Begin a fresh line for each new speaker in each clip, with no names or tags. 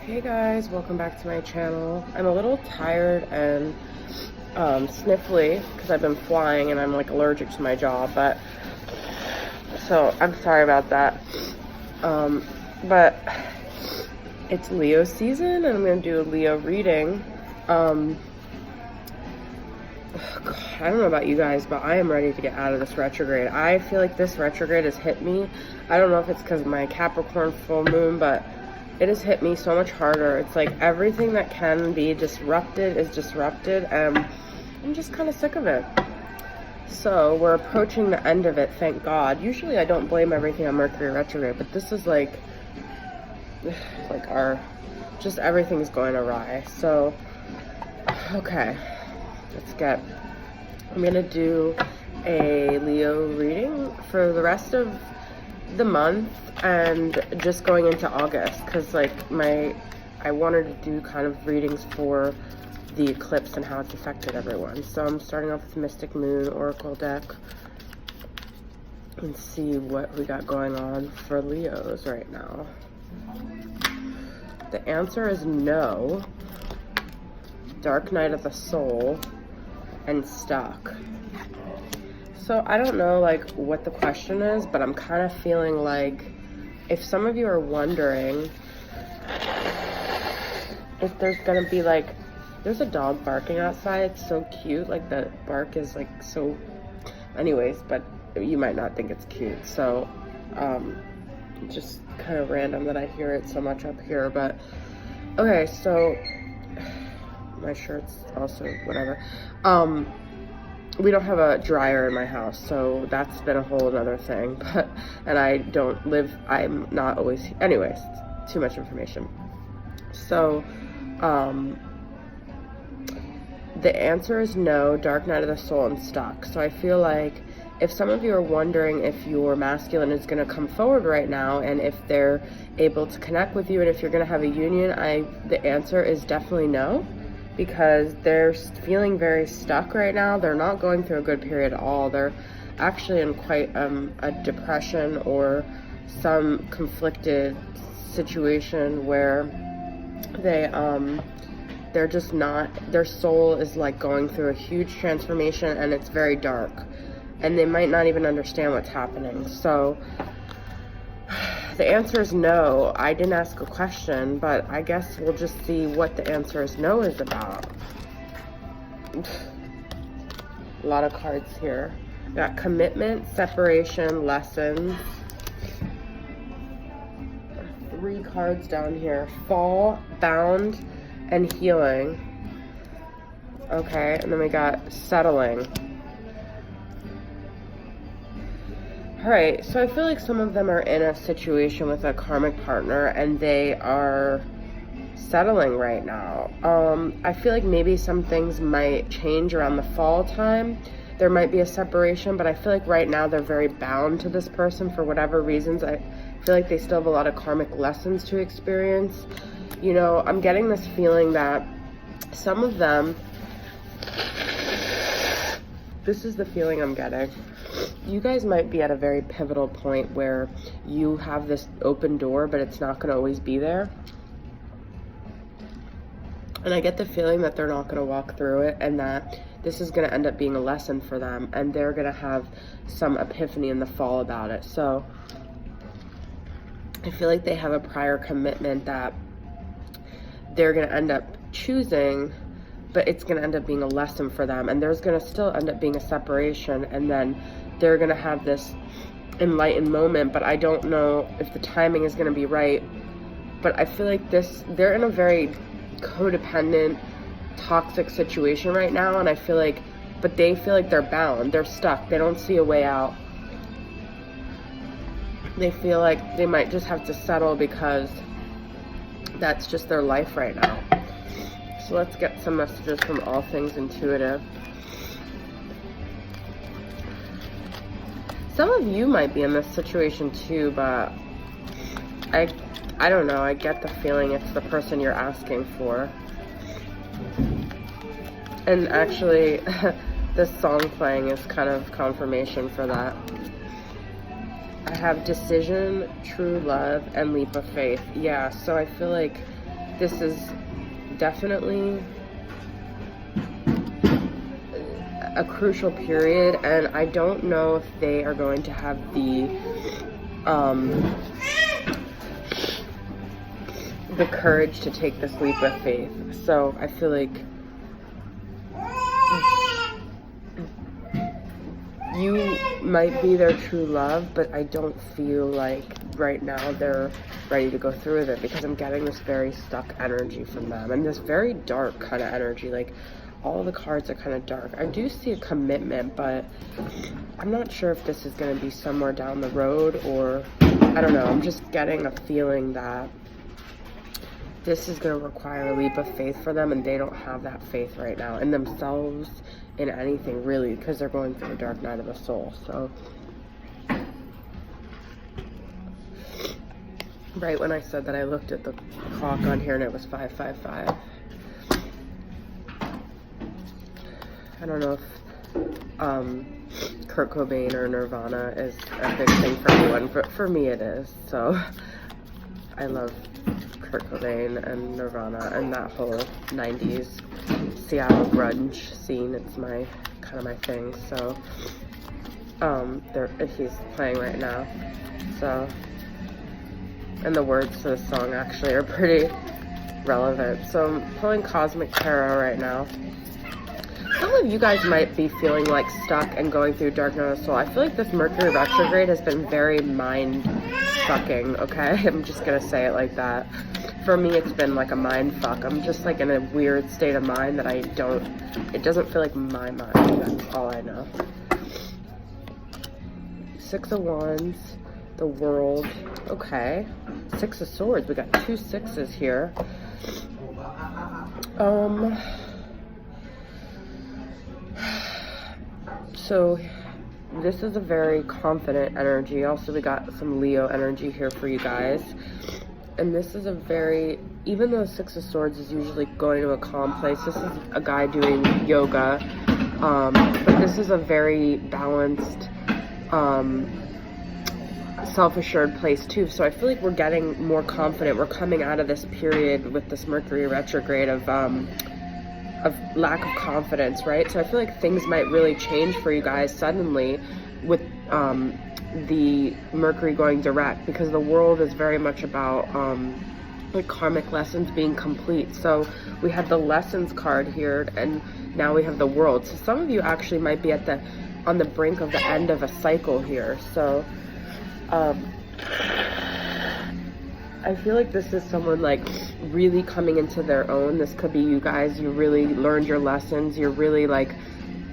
Hey guys, welcome back to my channel. I'm a little tired and sniffly because I've been flying and I'm like allergic to my job, but so I'm sorry about that. But it's Leo season and I'm gonna do a Leo reading. God, I don't know about you guys, but I am ready to get out of this retrograde. I feel like this retrograde has hit me. I don't know if it's because of my Capricorn full moon, but it has hit me so much harder. It's like everything that can be disrupted is disrupted, and I'm just kind of sick of it. So we're approaching the end of it, thank God. Usually I don't blame everything on Mercury retrograde, but this is like just everything's going awry. So, okay, I'm gonna do a Leo reading for the rest of the month and just going into August, because like I wanted to do kind of readings for the eclipse and how it's affected everyone. So I'm starting off with Mystic Moon Oracle deck and see what we got going on for Leos right now. The answer is no, Dark Night of the Soul, and Stuck. So I don't know like what the question is, but I'm kind of feeling like if some of you are wondering if there's gonna be like, there's a dog barking outside. It's so cute. Like the bark is like so, anyways, but you might not think it's cute. So just kind of random that I hear it so much up here. But okay, so my shirt's also whatever. We don't have a dryer in my house, so that's been a whole other thing. But I'm not always, anyways, too much information. So the answer is no, Dark Night of the Soul, and Stuck. So I feel like if some of you are wondering if your masculine is going to come forward right now and if they're able to connect with you and if you're going to have a union, the answer is definitely no, because they're feeling very stuck right now. They're not going through a good period at all. They're actually in quite a depression or some conflicted situation where they're just not, their soul is like going through a huge transformation and it's very dark and they might not even understand what's happening. So the answer is no. I didn't ask a question, but I guess we'll just see what the answer is no is about. A lot of cards here. We got commitment, separation, lessons. 3 cards down here. Fall, bound, and healing. Okay, and then we got settling. Alright, so I feel like some of them are in a situation with a karmic partner and they are settling right now. I feel like maybe some things might change around the fall time. There might be a separation, but I feel like right now they're very bound to this person for whatever reasons. I feel like they still have a lot of karmic lessons to experience. You know, I'm getting this feeling that some of them, this is the feeling I'm getting. You guys might be at a very pivotal point where you have this open door, but it's not going to always be there. And I get the feeling that they're not going to walk through it and that this is going to end up being a lesson for them and they're going to have some epiphany in the fall about it. So I feel like they have a prior commitment that they're going to end up choosing, but it's going to end up being a lesson for them, and there's going to still end up being a separation, and then they're going to have this enlightened moment, but I don't know if the timing is going to be right. But I feel like they're in a very codependent, toxic situation right now, and I feel like, but they feel like they're bound, they're stuck, they don't see a way out. They feel like they might just have to settle because that's just their life right now. So let's get some messages from All Things Intuitive. Some of you might be in this situation too, but I don't know. I get the feeling it's the person you're asking for. And actually, this song playing is kind of confirmation for that. I have decision, true love, and leap of faith. Yeah, so I feel like this is definitely a crucial period, and I don't know if they are going to have the courage to take this leap of faith. So I feel like you might be their true love, but I don't feel like right now they're ready to go through with it, because I'm getting this very stuck energy from them, and this very dark kind of energy. Like, all the cards are kind of dark. I do see a commitment, but I'm not sure if this is going to be somewhere down the road, or I don't know. I'm just getting a feeling that this is going to require a leap of faith for them, and they don't have that faith right now in themselves, in anything really, because they're going through a dark night of the soul. So right when I said that, I looked at the clock on here and it was 5:55. I don't know if Kurt Cobain or Nirvana is a big thing for anyone, but for me it is. So I love Kurt Cobain and Nirvana and that whole 90s Seattle grunge scene. It's kind of my thing. So he's playing right now. So, and the words to the song actually are pretty relevant. So I'm pulling Cosmic Tarot right now. Some of you guys might be feeling like stuck and going through dark night of the soul. I feel like this Mercury retrograde has been very mind-fucking, okay? I'm just gonna say it like that. For me, it's been like a mind fuck. I'm just like in a weird state of mind that it doesn't feel like my mind. That's all I know. Six of Wands, the World, okay. Six of Swords, we got 2 sixes here. So this is a very confident energy. Also, we got some Leo energy here for you guys. And this is a very, even though 6 of Swords is usually going to a calm place, this is a guy doing yoga. But this is a very balanced, self-assured place too. So I feel like we're getting more confident. We're coming out of this period with this Mercury retrograde of lack of confidence, right? So I feel like things might really change for you guys suddenly with the Mercury going direct, because the World is very much about like karmic lessons being complete. So we have the Lessons card here, and now we have the World. So some of you actually might be on the brink of the end of a cycle here. So I feel like this is someone like really coming into their own. This could be you guys. You really learned your lessons. You're really like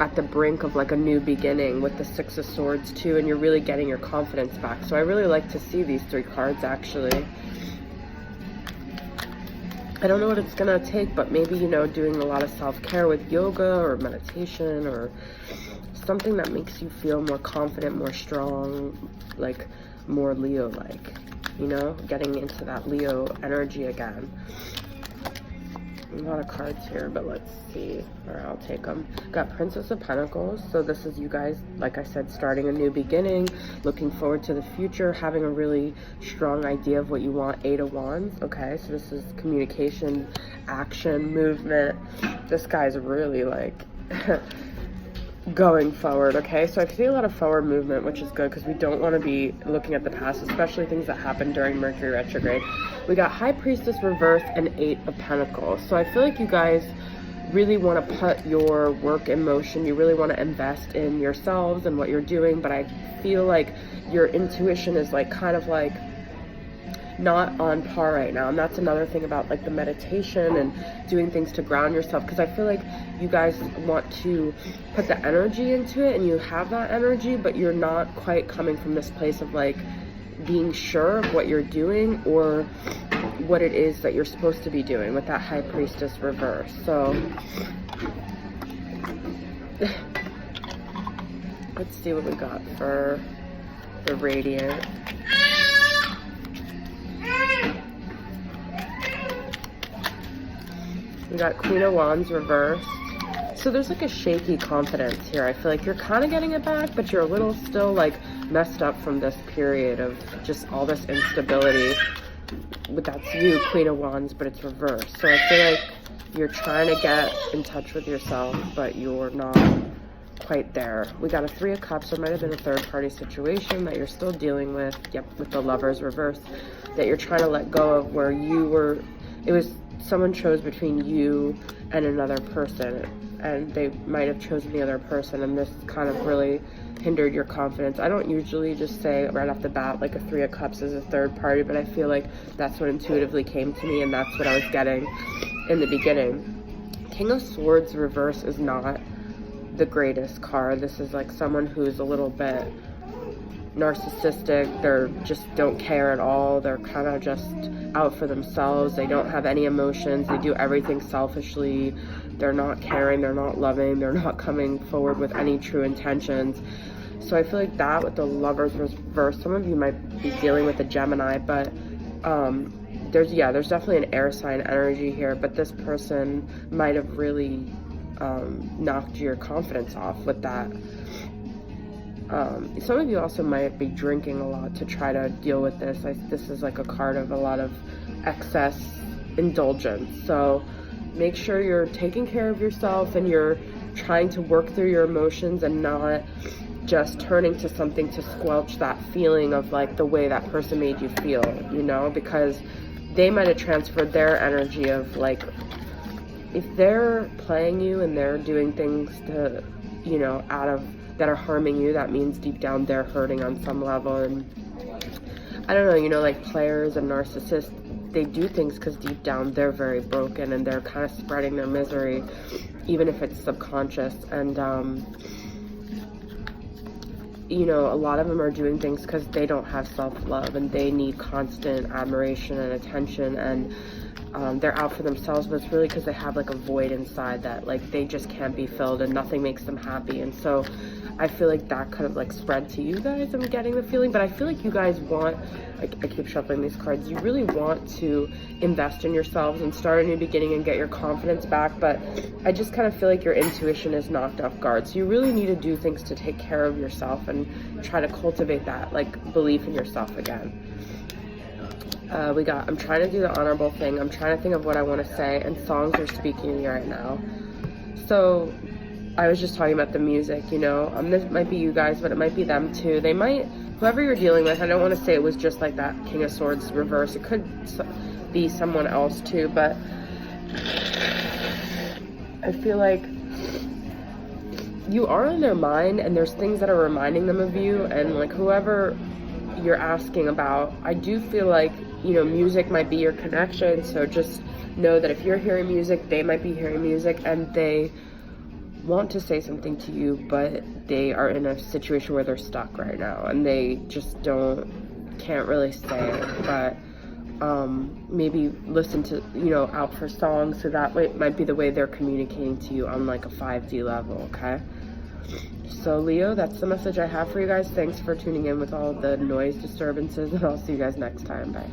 at the brink of like a new beginning with the 6 of Swords too, and you're really getting your confidence back. So I really like to see these 3 cards actually. I don't know what it's gonna take, but maybe, you know, doing a lot of self-care with yoga or meditation or something that makes you feel more confident, more strong, like more Leo-like. You know, getting into that Leo energy again. A lot of cards here, but let's see. All right, I'll take them. Got Princess of Pentacles. So this is you guys, like I said, starting a new beginning, looking forward to the future, having a really strong idea of what you want. 8 of Wands. Okay, so this is communication, action, movement. This guy's really like going forward. Okay, so I see a lot of forward movement, which is good, because we don't want to be looking at the past, especially things that happened during Mercury retrograde. We got High Priestess reverse and 8 of Pentacles. So I feel like you guys really want to put your work in motion. You really want to invest in yourselves and what you're doing, but I feel like your intuition is like kind of like not on par right now. And that's another thing about like the meditation and doing things to ground yourself, because I feel like you guys want to put the energy into it, and you have that energy, but you're not quite coming from this place of like being sure of what you're doing or what it is that you're supposed to be doing with that High Priestess reverse. So let's see what we got for the Radiant. We got Queen of Wands reversed. So there's like a shaky confidence here. I feel like you're kind of getting it back, but you're a little still like messed up from this period of just all this instability. that's you, Queen of Wands, but it's reversed. So I feel like you're trying to get in touch with yourself, but you're not quite there. We got a Three of Cups. There might have been a third party situation that you're still dealing with. Yep, with the Lovers reverse, that you're trying to let go of, where you were, it was someone chose between you and another person, and they might have chosen the other person, and this kind of really hindered your confidence. I don't usually just say right off the bat like a Three of Cups is a third party, but I feel like that's what intuitively came to me, and that's what I was getting in the beginning. King of Swords reverse is not the greatest card. This is like someone who's a little bit narcissistic. They're just don't care at all. They're kind of just out for themselves. They don't have any emotions. They do everything selfishly. They're not caring. They're not loving. They're not coming forward with any true intentions. So I feel like that with the Lovers reverse, some of you might be dealing with a Gemini, but there's definitely an air sign energy here, but this person might have really knocked your confidence off with that. Some of you also might be drinking a lot to try to deal with this. This is like a card of a lot of excess indulgence. So make sure you're taking care of yourself and you're trying to work through your emotions and not just turning to something to squelch that feeling of like the way that person made you feel, you know, because they might have transferred their energy of like, if they're playing you and they're doing things to, you know, out of that are harming you, that means deep down they're hurting on some level. And I don't know, you know, like players and narcissists, they do things because deep down they're very broken and they're kind of spreading their misery, even if it's subconscious. And you know, a lot of them are doing things because they don't have self-love and they need constant admiration and attention, and they're out for themselves, but it's really because they have like a void inside that like they just can't be filled and nothing makes them happy. And so I feel like that could have like spread to you guys. I'm getting the feeling, but I feel like you guys want, I keep shuffling these cards, you really want to invest in yourselves and start a new beginning and get your confidence back, but I just kind of feel like your intuition is knocked off guard. So you really need to do things to take care of yourself and try to cultivate that like belief in yourself again. I'm trying to do the honorable thing. I'm trying to think of what I want to say, and songs are speaking to me right now. So I was just talking about the music, you know, this might be you guys, but it might be them too. They might, whoever you're dealing with, I don't want to say it was just like that King of Swords reverse. It could be someone else too, but I feel like you are in their mind and there's things that are reminding them of you, and like whoever you're asking about, I do feel like, you know, music might be your connection. So just know that if you're hearing music, they might be hearing music and they want to say something to you, but they are in a situation where they're stuck right now and they just can't really say it. But maybe listen to, you know, out for songs, so that way it might be the way they're communicating to you on like a 5D level, okay? So Leo, that's the message I have for you guys. Thanks for tuning in with all the noise disturbances, and I'll see you guys next time. Bye.